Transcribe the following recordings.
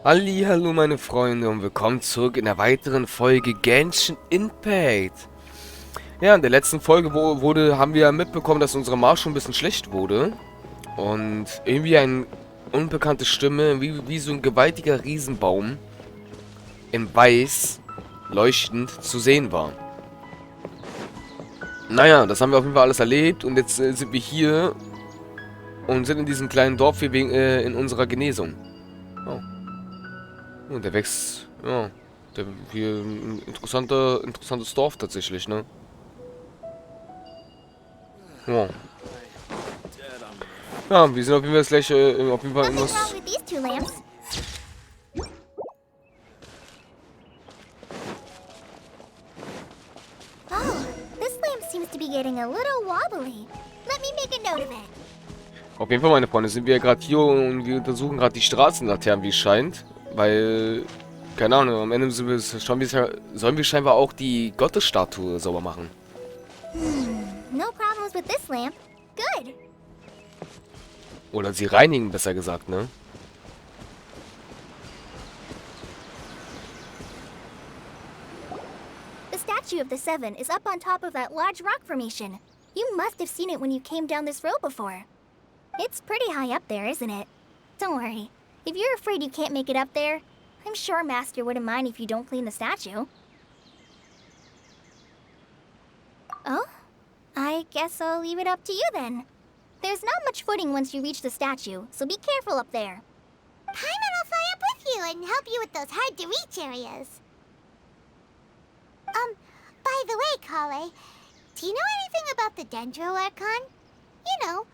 Hallo meine Freunde und willkommen zurück in der weiteren Folge Genshin Impact. Ja, in der letzten Folge haben wir mitbekommen, dass unsere Marsch schon ein bisschen schlecht wurde. Und irgendwie eine unbekannte Stimme, wie so ein gewaltiger Riesenbaum, in weiß, leuchtend zu sehen war. Naja, das haben wir auf jeden Fall alles erlebt und jetzt sind wir hier und sind in diesem kleinen Dorf hier in unserer Genesung. Oh. Und der wächst, ja, hier ein interessantes Dorf tatsächlich, ne? Ja. Ja, wir sind auf jeden Fall gleich, auf jeden Fall Nothing wrong irgendwas. with these two lamps. Oh, this lamp seems to be getting a little wobbly. Let me make a note of it. Auf jeden Fall, meine Freunde, sind wir ja gerade hier und wir untersuchen gerade die Straßenlaternen, wie es scheint. Weil, keine Ahnung, am Ende sollen wir scheinbar auch die Gottesstatue sauber machen. No problems with this lamp. Good. Oder sie reinigen, besser gesagt, ne? The statue of the Seven is up on top of that large rock formation. You must have seen it when you came down this road before. It's pretty high up there, isn't it? Don't worry. If you're afraid you can't make it up there, I'm sure Master wouldn't mind if you don't clean the statue. Oh? I guess I'll leave it up to you then. There's not much footing once you reach the statue, so be careful up there. Paimon will fly up with you and help you with those hard-to-reach areas. By the way, Colleis, do you know anything about the Dendro Archon? You know,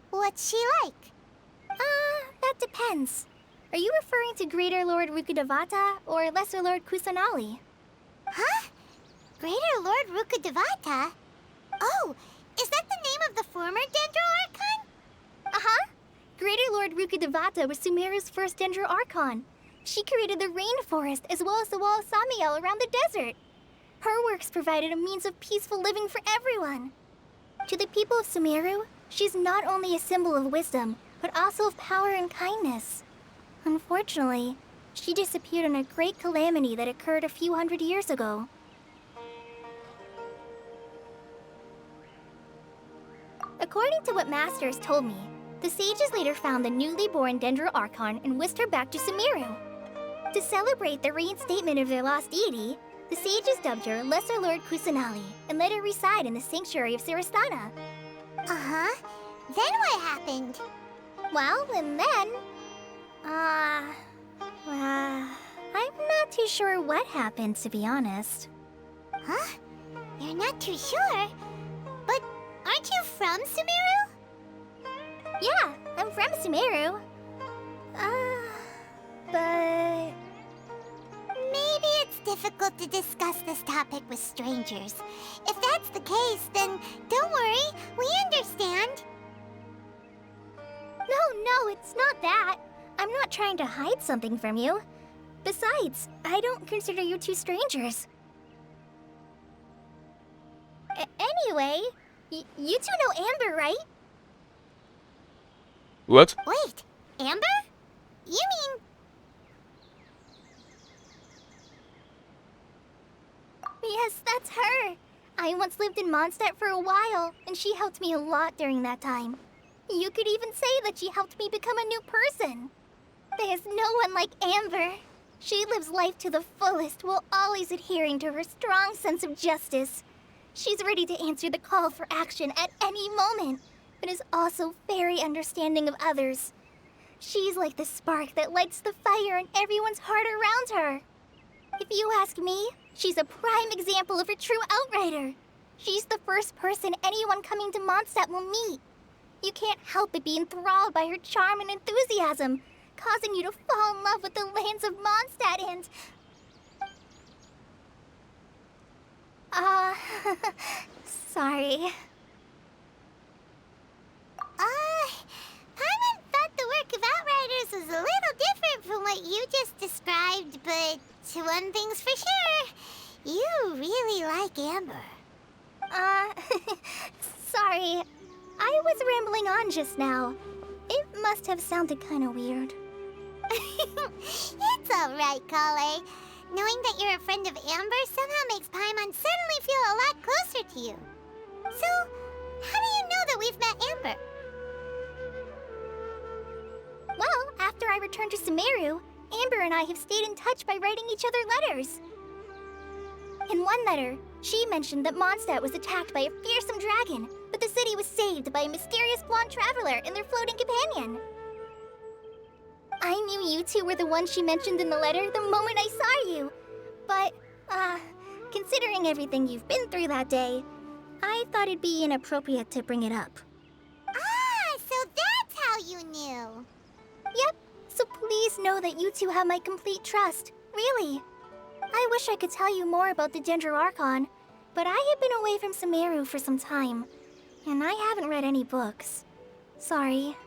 what's she like? That depends. Are you referring to Greater Lord Rukkhadevata or Lesser Lord Kusanali? Huh? Greater Lord Rukkhadevata? Oh, is that the name of the former Dendro Archon? Uh-huh. Greater Lord Rukkhadevata was Sumeru's first Dendro Archon. She created the rainforest as well as the wall of Samiel around the desert. Her works provided a means of peaceful living for everyone. To the people of Sumeru, she's not only a symbol of wisdom, but also of power and kindness. Unfortunately, she disappeared in a great calamity that occurred a few hundred years ago. According to what Master has told me, the sages later found the newly born Dendro Archon and whisked her back to Sumeru. To celebrate the reinstatement of their lost deity, the sages dubbed her Lesser Lord Kusanali and let her reside in the sanctuary of Sarastana. Uh-huh. Then what happened? Well, and then... I'm not too sure what happened, to be honest. Huh? You're not too sure? But aren't you from Sumeru? Yeah, I'm from Sumeru. But... Maybe it's difficult to discuss this topic with strangers. If that's the case, then don't worry, we understand. No, it's not that. I'm not trying to hide something from you. Besides, I don't consider you two strangers. Anyway, you two know Amber, right? What? Wait, Amber? You mean... Yes, that's her. I once lived in Mondstadt for a while, and she helped me a lot during that time. You could even say that she helped me become a new person. There's no one like Amber. She lives life to the fullest while always adhering to her strong sense of justice. She's ready to answer the call for action at any moment, but is also very understanding of others. She's like the spark that lights the fire in everyone's heart around her. If you ask me, she's a prime example of a true outrider. She's the first person anyone coming to Mondstadt will meet. You can't help but be enthralled by her charm and enthusiasm, causing you to fall in love with the lands of Mondstadt and... sorry. Paimon thought the work of Outriders was a little different from what you just described, but one thing's for sure, you really like Amber. Sorry. I was rambling on just now. It must have sounded kind of weird. It's right, Colleis. Knowing that you're a friend of Amber somehow makes Paimon suddenly feel a lot closer to you. So, how do you know that we've met Amber? Well, after I returned to Sumeru, Amber and I have stayed in touch by writing each other letters. In one letter, she mentioned that Mondstadt was attacked by a fearsome dragon, but the city was saved by a mysterious blonde traveler and their floating companion. I knew you two were the ones she mentioned in the letter the moment I saw you. But, considering everything you've been through that day, I thought it'd be inappropriate to bring it up. Ah, so that's how you knew. Yep, so please know that you two have my complete trust. Really. I wish I could tell you more about the Ginger Archon, but I have been away from Sumeru for some time, and I haven't read any books. Sorry.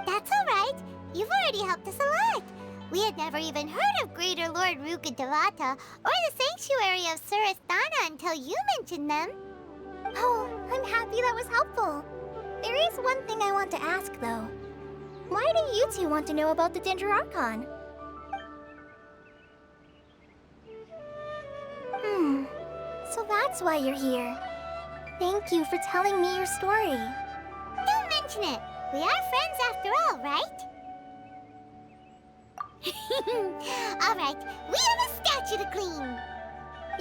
That's alright. You've already helped us a lot. We had never even heard of Greater Lord Rukkhadevata or the Sanctuary of Surasthana until you mentioned them. Oh, I'm happy that was helpful. There is one thing I want to ask, though. Why do you two want to know about the Ginger Archon? So that's why you're here. Thank you for telling me your story. Don't mention it. We are friends after all, right? Alright, we have a statue to clean.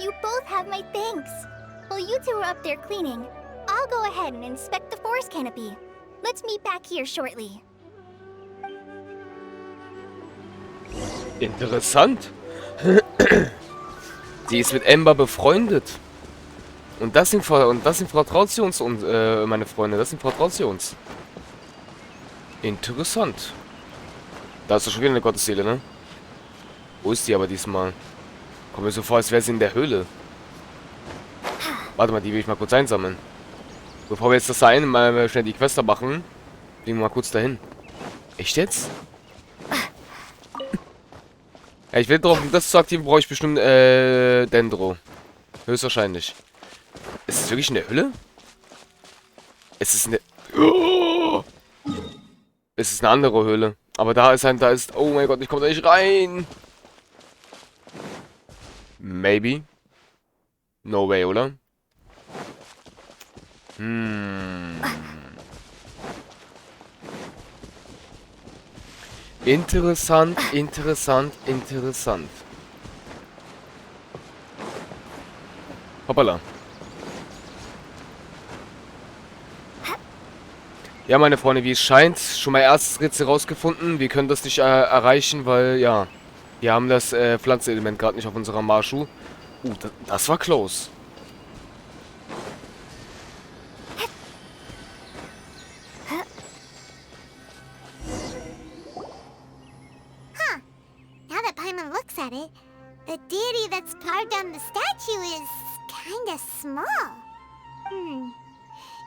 You both have my thanks. While you two are up there cleaning, I'll go ahead and inspect the forest canopy. Let's meet back here shortly. Interessant. Sie ist mit Amber befreundet. Und das sind vertraut sie uns, und meine Freunde, das sind vertraut sie uns. Interessant. Da ist doch schon wieder eine Gottesseele, ne? Wo ist die aber diesmal? Kommt mir so vor, als wäre sie in der Höhle. Warte mal, die will ich mal kurz einsammeln. Bevor wir jetzt das mal schnell die Quester machen, gehen wir mal kurz dahin. Echt jetzt? Ja, ich will drauf, um das zu aktivieren, brauche ich bestimmt Dendro. Höchstwahrscheinlich. Ist es wirklich in der Höhle? Es ist eine... Oh! Es ist eine andere Höhle. Aber da ist... Oh mein Gott, ich komme da nicht rein. Maybe. No way, oder? Interessant, interessant, interessant. Hoppala. Ja, meine Freunde, wie es scheint, schon mal erstes Rätsel rausgefunden. Wir können das nicht erreichen, weil, ja, wir haben das Pflanzenelement gerade nicht auf unserer Marschu. Das war close. Now that Paimon looks at it, the deity that's carved on the statue is kinda small.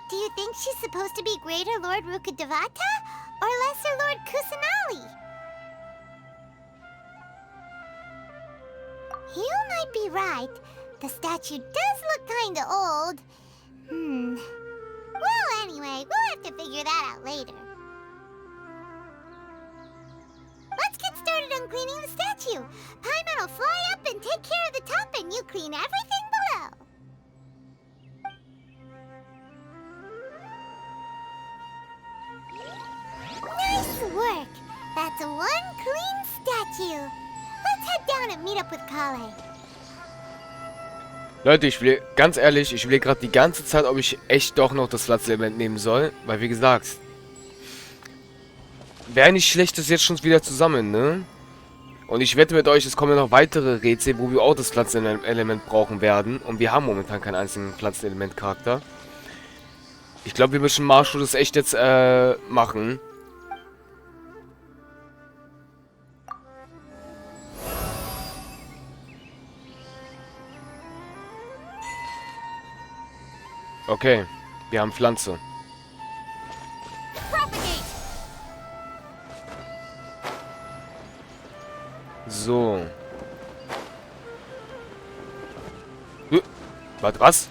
Do you think she's supposed to be Greater Lord Rukkhadevata or Lesser Lord Kusanali? You might be right. The statue does look kinda old. Well, anyway, we'll have to figure that out later. Let's get started on cleaning the statue. Paimon will fly up and take care of the top, and you clean everything below. Nice work. That's one clean statue. Let's head down and meet up with Colleis. Leute, ganz ehrlich, ich will gerade die ganze Zeit, ob ich echt doch noch das Pflanzenelement nehmen soll. Weil, wie gesagt, wäre nicht schlecht, das jetzt schon wieder zu sammeln, ne? Und ich wette mit euch, es kommen ja noch weitere Rätsel, wo wir auch das Pflanzenelement brauchen werden. Und wir haben momentan keinen einzigen Pflanzenelement-Charakter. Ich glaube, wir müssen Marshu das echt jetzt machen. Okay, wir haben Pflanze. So. Warte, was?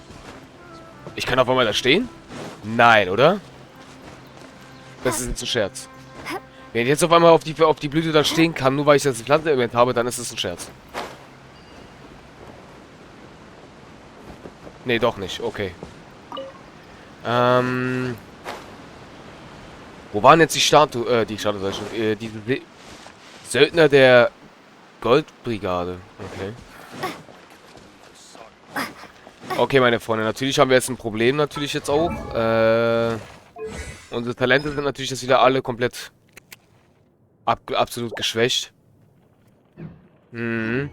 Ich kann auf einmal da stehen? Nein, oder? Das ist jetzt ein Scherz. Wenn ich jetzt auf einmal auf die Blüte da stehen kann, nur weil ich jetzt ein Pflanzenelement habe, dann ist es ein Scherz. Nee, doch nicht. Okay. Wo waren jetzt die Statue, diese Söldner der Goldbrigade. Okay. Okay, meine Freunde, natürlich haben wir jetzt ein Problem, natürlich jetzt auch. Unsere Talente sind natürlich jetzt wieder alle komplett absolut geschwächt. Mhm.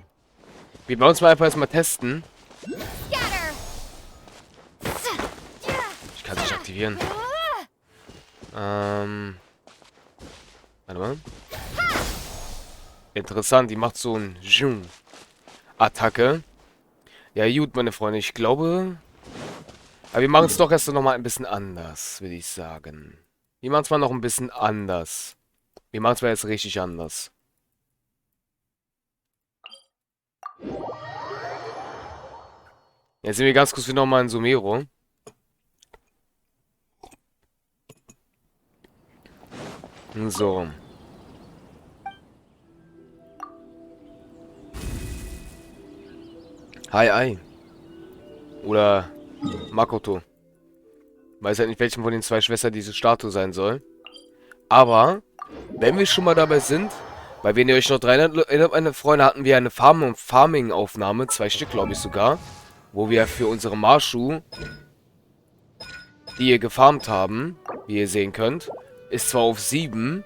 Wir wollen uns mal einfach erstmal testen. Ich kann es nicht aktivieren. Warte mal. Interessant, die macht so ein Attacke. Ja gut, meine Freunde, ich glaube... Aber wir machen es doch erst noch mal ein bisschen anders, würde ich sagen. Wir machen es mal noch ein bisschen anders. Wir machen es mal jetzt richtig anders. Jetzt sind wir ganz kurz wieder nochmal in Sumero. So. Hi. Oder Makoto. Weiß halt nicht, welchen von den zwei Schwestern diese Statue sein soll. Aber, wenn wir schon mal dabei sind, weil wenn ihr euch noch daran erinnert, meine Freunde, hatten wir eine Farming-Aufnahme, 2 Stück, glaube ich sogar, wo wir für unsere Marshu, die wir gefarmt haben, wie ihr sehen könnt, ist zwar auf 7,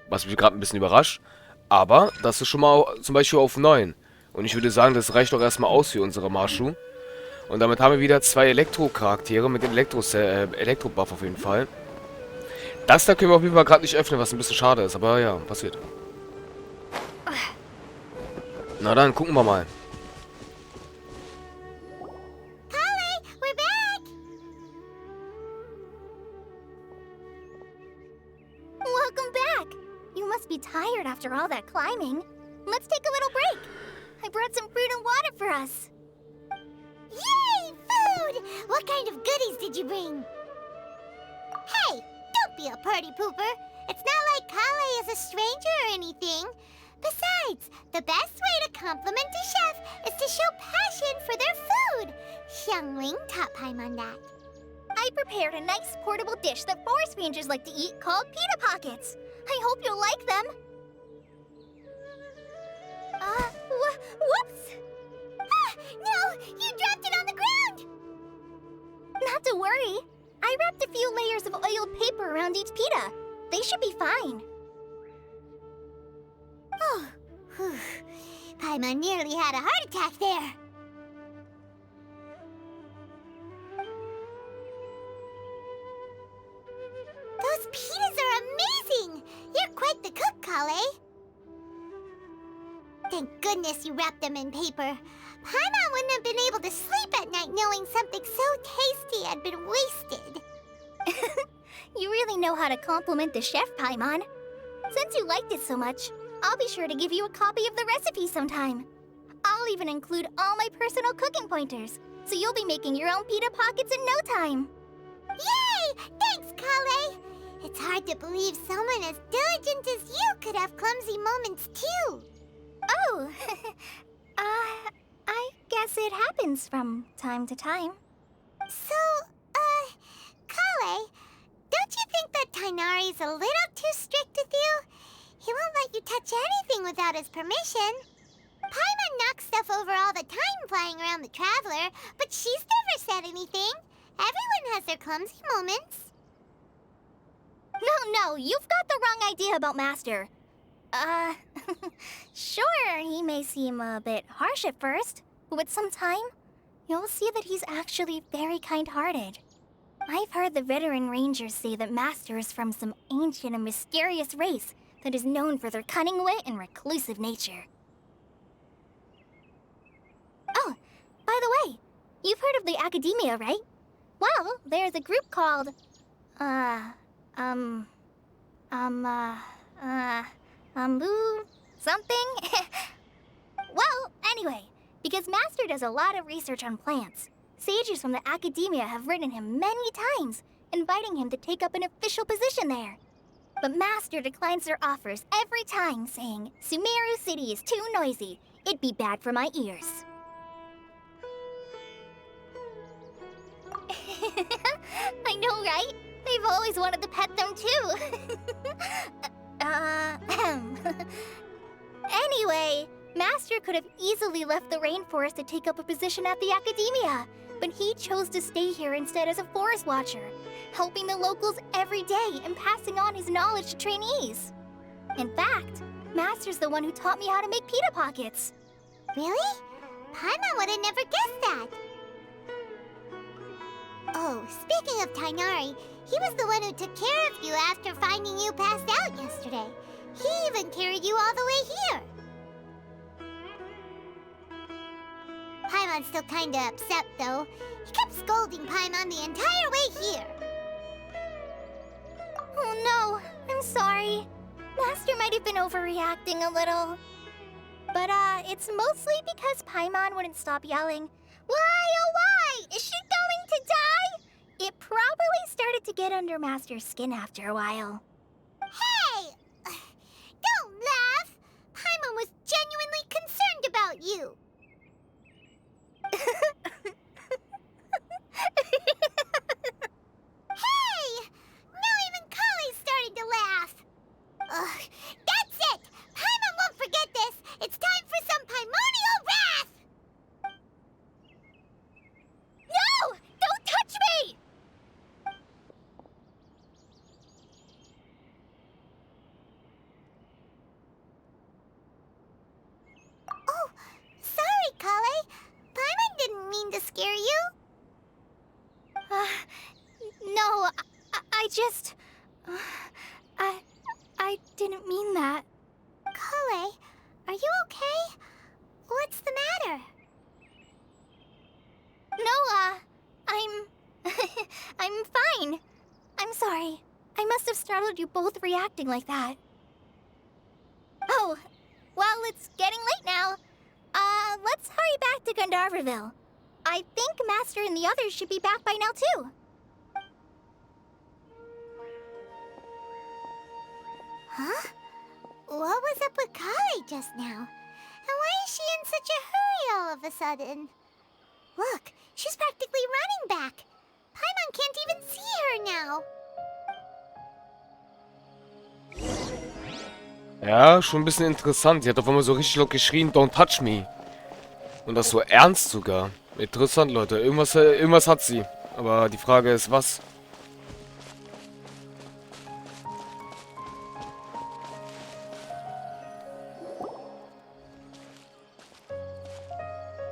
was mich gerade ein bisschen überrascht, aber das ist schon mal zum Beispiel auf 9. Und ich würde sagen, das reicht doch erstmal aus für unsere Marshu. Und damit haben wir wieder 2 Elektro-Charaktere mit dem Elektro-Buff auf jeden Fall. Das da können wir auf jeden Fall gerade nicht öffnen, was ein bisschen schade ist, aber ja, passiert. Na dann, gucken wir mal. Collie, we're back! Welcome back! You must be tired after all that climbing. Let's take a little break. I brought some fruit and water for us. Yay, food! What kind of goodies did you bring? Hey, don't be a party pooper. It's not like Colleis is a stranger or anything. Besides, the best way to compliment a chef is to show passion for their food. Xiangling taught Paimon that. I prepared a nice portable dish that forest rangers like to eat called pita pockets. I hope you'll like them. Whoops! Ah, no! You dropped it on the ground! Not to worry. I wrapped a few layers of oiled paper around each pita. They should be fine. Oh, whew. Paimon nearly had a heart attack there. Those pitas are amazing! You're quite the cook, Colleis. Thank goodness you wrapped them in paper. Paimon wouldn't have been able to sleep at night knowing something so tasty had been wasted. You really know how to compliment the chef, Paimon. Since you liked it so much, I'll be sure to give you a copy of the recipe sometime. I'll even include all my personal cooking pointers, so you'll be making your own pita pockets in no time. Yay! Thanks, Colleis! It's hard to believe someone as diligent as you could have clumsy moments too. Oh, I guess it happens from time to time. So, Colleis, don't you think that Tighnari's a little too strict with you? He won't let you touch anything without his permission. Paimon knocks stuff over all the time flying around the Traveler, but she's never said anything. Everyone has their clumsy moments. No, you've got the wrong idea about Master. Sure, he may seem a bit harsh at first, but with some time, you'll see that he's actually very kind-hearted. I've heard the veteran rangers say that Master is from some ancient and mysterious race that is known for their cunning wit and reclusive nature. Oh, by the way, you've heard of the Academia, right? Well, there's a group called, something? Well, anyway, because Master does a lot of research on plants, sages from the Academia have written him many times, inviting him to take up an official position there. But Master declines their offers every time, saying, Sumeru City is too noisy. It'd be bad for my ears. I know, right? They've always wanted to pet them too. Anyway, Master could have easily left the rainforest to take up a position at the academia, but he chose to stay here instead as a forest watcher, helping the locals every day and passing on his knowledge to trainees. In fact, Master's the one who taught me how to make pita pockets. Really? Paimon would have never guessed that. Oh, speaking of Tainari, he was the one who took care of you after finding you passed out yesterday. He even carried you all the way here. Paimon's still kinda upset, though. He kept scolding Paimon the entire way here. Oh no, I'm sorry. Master might have been overreacting a little. But it's mostly because Paimon wouldn't stop yelling, "Why, oh why? Is she going to die?" It probably started to get under Master's skin after a while. Hey! Don't laugh! Paimon was genuinely concerned about you. Hey! Now even Colleis starting to laugh. Ugh, that's it! Paimon won't forget this! It's time for some primordial wrath! No! Don't touch me! Oh, sorry, Colleis. Paimon didn't mean to scare you. No, I just... I didn't mean that. Colleis, are you okay? What's the matter? No, I'm fine. I'm sorry. I must have startled you both reacting like that. Oh, well, it's getting late now. Let's hurry back to Gandharvaville. I think Master and the others should be back by now, too. Huh? What was up with Colleis just now? And why is she in such a hurry all of a sudden? Look, she's practically running back. Paimon can't even see her now. Ja, schon ein bisschen interessant. Sie hat auf einmal so richtig laut geschrien, "Don't touch me." Und das so ernst sogar. Interessant, Leute. Irgendwas hat sie. Aber die Frage ist, was?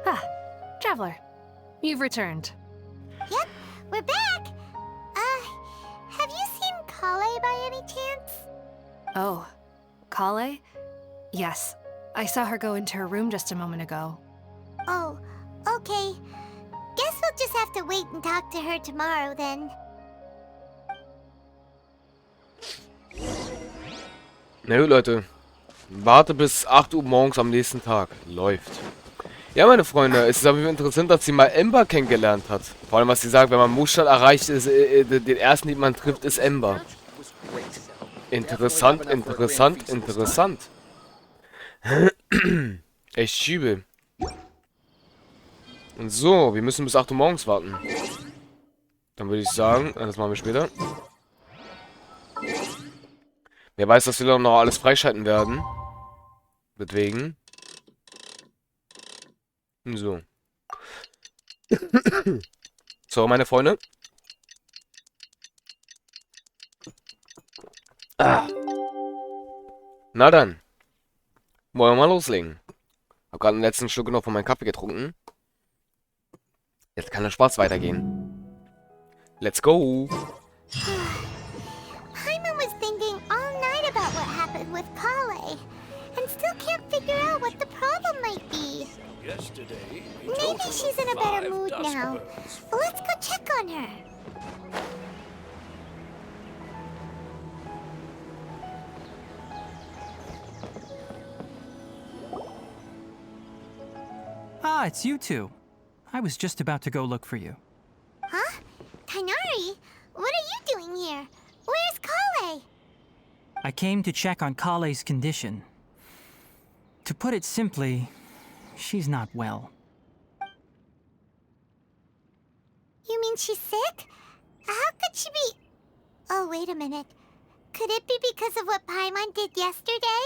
Ah, Traveler. You've returned. Yep, we're back. Have you seen Colleis by any chance? Oh, Colleis? Yes, I saw her go into her room just a moment ago. Oh, okay. Guess we'll just have to wait and talk to her tomorrow then. Na gut, Leute. Warte bis 8 Uhr morgens am nächsten Tag. Läuft. Ja, meine Freunde, es ist auf jeden Fall interessant, dass sie mal Ember kennengelernt hat. Vor allem, was sie sagt, wenn man Mustadt erreicht, ist, den ersten, den man trifft, ist Ember. Interessant, interessant, interessant. Echt schiebe. Und so, wir müssen bis 8 Uhr morgens warten. Dann würde ich sagen, das machen wir später. Wer weiß, dass wir dann noch alles freischalten werden. Deswegen. So. So, meine Freunde. Na dann. Wollen wir mal loslegen. Hab gerade den letzten Schluck noch von meinem Kaffee getrunken. Jetzt kann der Spaß weitergehen. Let's go. Paimon was thinking all night about what happened with Colleis, and still can't figure out what the problem might be. Maybe she's in a better mood now. Let's go check on her. Ah, it's you two. I was just about to go look for you. Huh? Tainari? What are you doing here? Where's Colleis? I came to check on Colleis' condition. To put it simply, she's not well. You mean she's sick? How could she be... Oh, wait a minute. Could it be because of what Paimon did yesterday?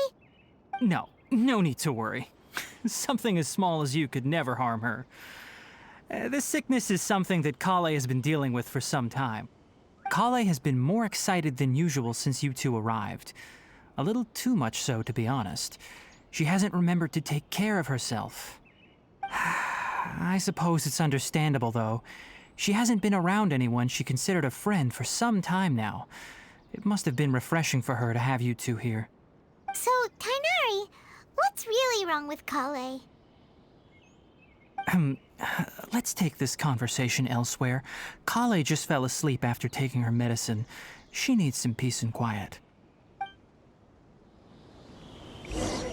No need to worry. Something as small as you could never harm her. This sickness is something that Colleis has been dealing with for some time. Colleis has been more excited than usual since you two arrived. A little too much so, to be honest. She hasn't remembered to take care of herself. I suppose it's understandable, though. She hasn't been around anyone she considered a friend for some time now. It must have been refreshing for her to have you two here. So, Tighnari, what's really wrong with Colleis? Let's take this conversation elsewhere. Colleis just fell asleep after taking her medicine. She needs some peace and quiet.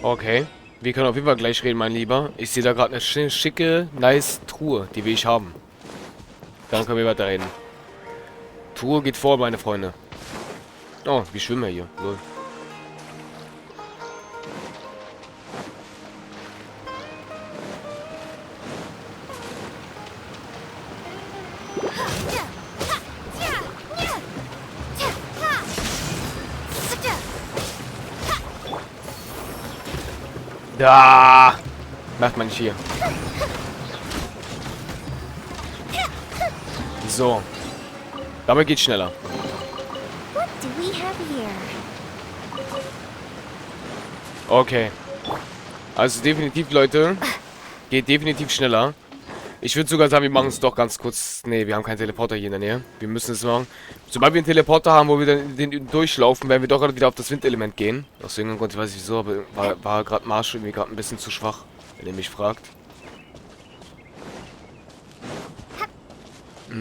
Okay. Wir können auf jeden Fall gleich reden, mein Lieber. Ich sehe da gerade eine schicke, nice Truhe. Die will ich haben. Dann können wir weiterreden. Truhe geht vor, meine Freunde. Oh, wie schwimmen wir hier. Lol. Da! Macht man nicht hier. So. Damit geht's schneller. What do we have here? Okay. Also definitiv, Leute. Geht definitiv schneller. Ich würde sogar sagen, wir machen es doch ganz kurz. Ne, wir haben keinen Teleporter hier in der Nähe. Wir müssen es machen. Sobald wir einen Teleporter haben, wo wir dann den durchlaufen, werden wir doch wieder auf das Windelement gehen. Aus irgendeinem Grund, ich weiß nicht wieso, aber war gerade Marsch irgendwie gerade ein bisschen zu schwach, wenn ihr mich fragt.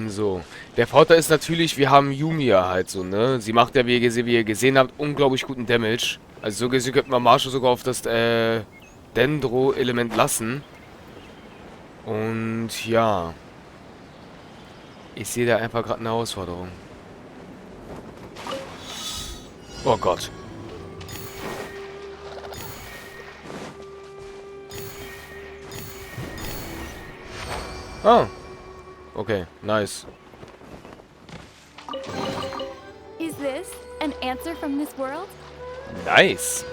So. Der Vorteil ist natürlich, wir haben Yumiya halt so, ne? Sie macht ja, wie ihr gesehen habt, unglaublich guten Damage. Also so gesehen könnten wir Marsch sogar auf das Dendro-Element lassen. Und ja. Ich sehe da einfach gerade eine Herausforderung. Oh Gott. Ah. Okay, nice. Is this an answer from this world? Nice.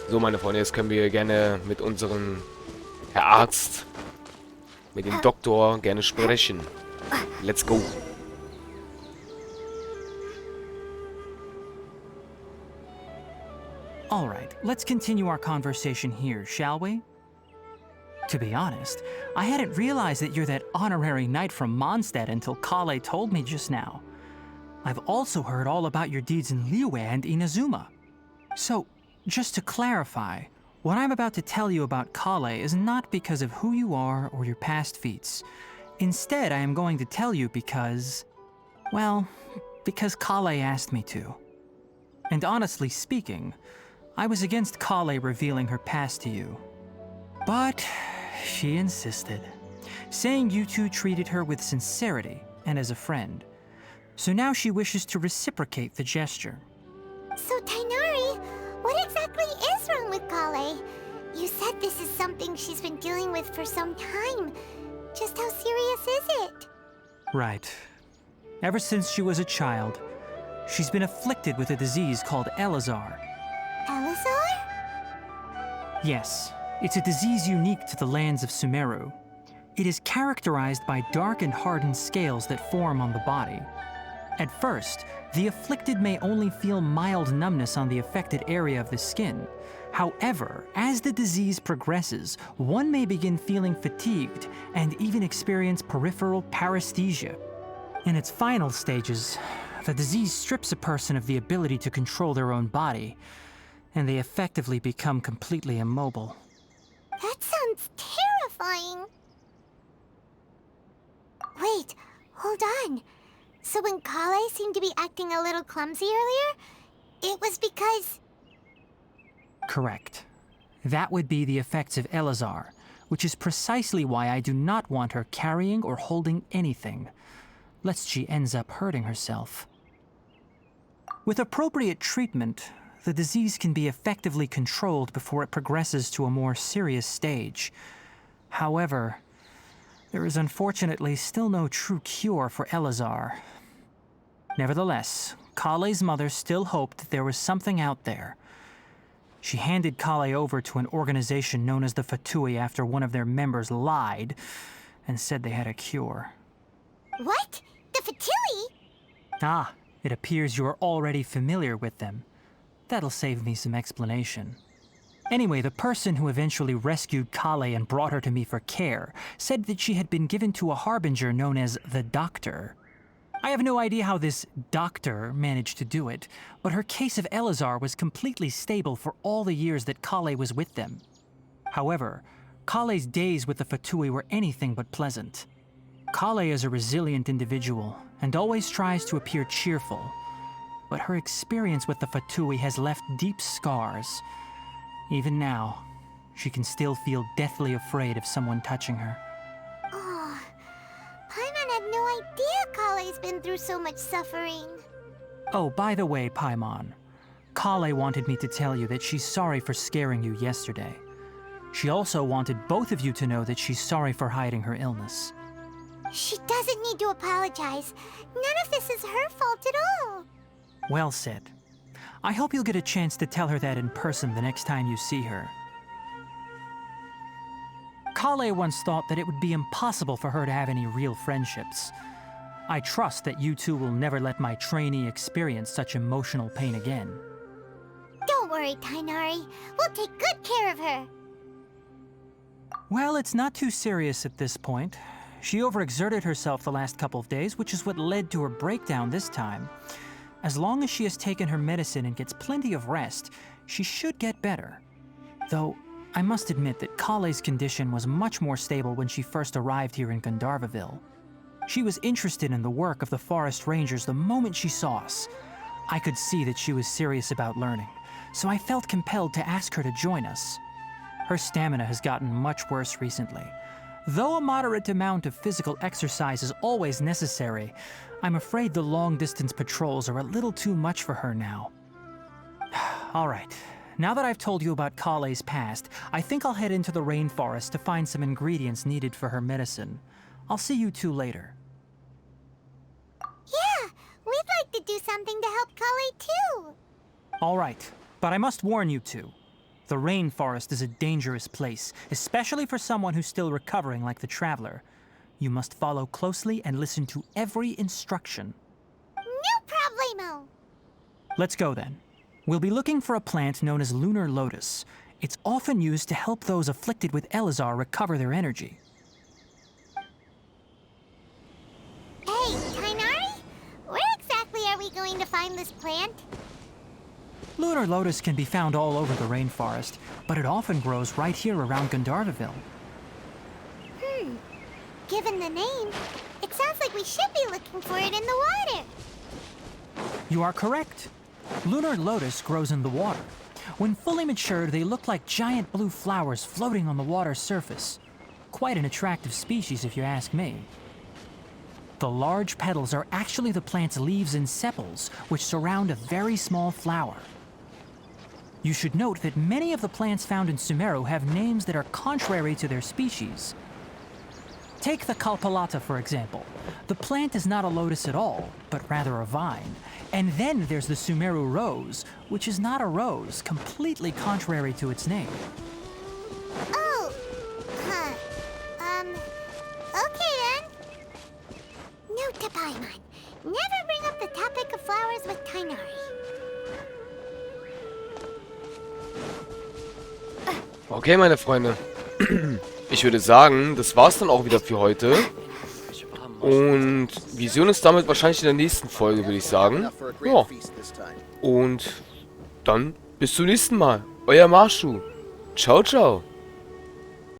So, meine Freunde, jetzt können wir gerne mit unserem Herr Arzt, mit dem Doktor gerne sprechen. Let's go. All right, let's continue our conversation here, shall we? To be honest, I hadn't realized that you're that honorary knight from Mondstadt until Colleis told me just now. I've also heard all about your deeds in Liyue and Inazuma. So, just to clarify, what I'm about to tell you about Colleis is not because of who you are or your past feats. Instead, I am going to tell you because... well, because Colleis asked me to. And honestly speaking, I was against Colleis revealing her past to you. But she insisted, saying you two treated her with sincerity and as a friend. So now she wishes to reciprocate the gesture. So, Tighnari, what exactly is wrong with Colleis? You said this is something she's been dealing with for some time. Just how serious is it? Right. Ever since she was a child, she's been afflicted with a disease called Elazar. Elazar? Yes, it's a disease unique to the lands of Sumeru. It is characterized by dark and hardened scales that form on the body. At first, the afflicted may only feel mild numbness on the affected area of the skin. However, as the disease progresses, one may begin feeling fatigued and even experience peripheral paresthesia. In its final stages, the disease strips a person of the ability to control their own body, and they effectively become completely immobile. That sounds terrifying. Wait, hold on. So when Colleis seemed to be acting a little clumsy earlier, it was because... Correct. That would be the effects of Elazar, which is precisely why I do not want her carrying or holding anything, lest she ends up hurting herself. With appropriate treatment, the disease can be effectively controlled before it progresses to a more serious stage. However, there is unfortunately still no true cure for Elazar. Nevertheless, Colleis' mother still hoped that there was something out there. She handed Colleis over to an organization known as the Fatui after one of their members lied and said they had a cure. What? The Fatui? Ah, it appears you are already familiar with them. That'll save me some explanation. Anyway, the person who eventually rescued Colleis and brought her to me for care said that she had been given to a harbinger known as the Doctor. I have no idea how this doctor managed to do it, but her case of Elazar was completely stable for all the years that Colleis was with them. However, Colleis' days with the Fatui were anything but pleasant. Colleis is a resilient individual and always tries to appear cheerful, but her experience with the Fatui has left deep scars. Even now, she can still feel deathly afraid of someone touching her. Oh, Paimon had no idea Collei's been through so much suffering. Oh, by the way, Paimon, Colleis wanted me to tell you that she's sorry for scaring you yesterday. She also wanted both of you to know that she's sorry for hiding her illness. She doesn't need to apologize. None of this is her fault at all. Well said. I hope you'll get a chance to tell her that in person the next time you see her. Colleis once thought that it would be impossible for her to have any real friendships. I trust that you two will never let my trainee experience such emotional pain again. Don't worry, Tainari. We'll take good care of her. Well, it's not too serious at this point. She overexerted herself the last couple of days, which is what led to her breakdown this time. As long as she has taken her medicine and gets plenty of rest, she should get better. Though, I must admit that Colleis' condition was much more stable when she first arrived here in Gandharvaville. She was interested in the work of the forest rangers the moment she saw us. I could see that she was serious about learning, so I felt compelled to ask her to join us. Her stamina has gotten much worse recently. Though a moderate amount of physical exercise is always necessary, I'm afraid the long-distance patrols are a little too much for her now. All right, now that I've told you about Colleis' past, I think I'll head into the rainforest to find some ingredients needed for her medicine. I'll see you two later. Yeah, we'd like to do something to help Collei too. All right, but I must warn you two. The rainforest is a dangerous place, especially for someone who's still recovering like the Traveler. You must follow closely and listen to every instruction. No problemo. Let's go then. We'll be looking for a plant known as lunar lotus. It's often used to help those afflicted with Elazar recover their energy. Hey, Tainari? Where exactly are we going to find this plant? Lunar lotus can be found all over the rainforest, but it often grows right here around Gandharvaville. Given the name, it sounds like we should be looking for it in the water. You are correct. Lunar lotus grows in the water. When fully matured, they look like giant blue flowers floating on the water's surface. Quite an attractive species, if you ask me. The large petals are actually the plant's leaves and sepals, which surround a very small flower. You should note that many of the plants found in Sumeru have names that are contrary to their species. Take the Kalpalata, for example. The plant is not a lotus at all, but rather a vine. And then there's the Sumeru rose, which is not a rose, completely contrary to its name. Oh, huh. Okay then. Note to Paimon. Never bring up the topic of flowers with Tainari. Okay, meine Freunde. Ich würde sagen, das war's dann auch wieder für heute. Und wir sehen uns damit wahrscheinlich in der nächsten Folge, würde ich sagen. Ja. Und dann bis zum nächsten Mal. Euer Marshu. Ciao, ciao.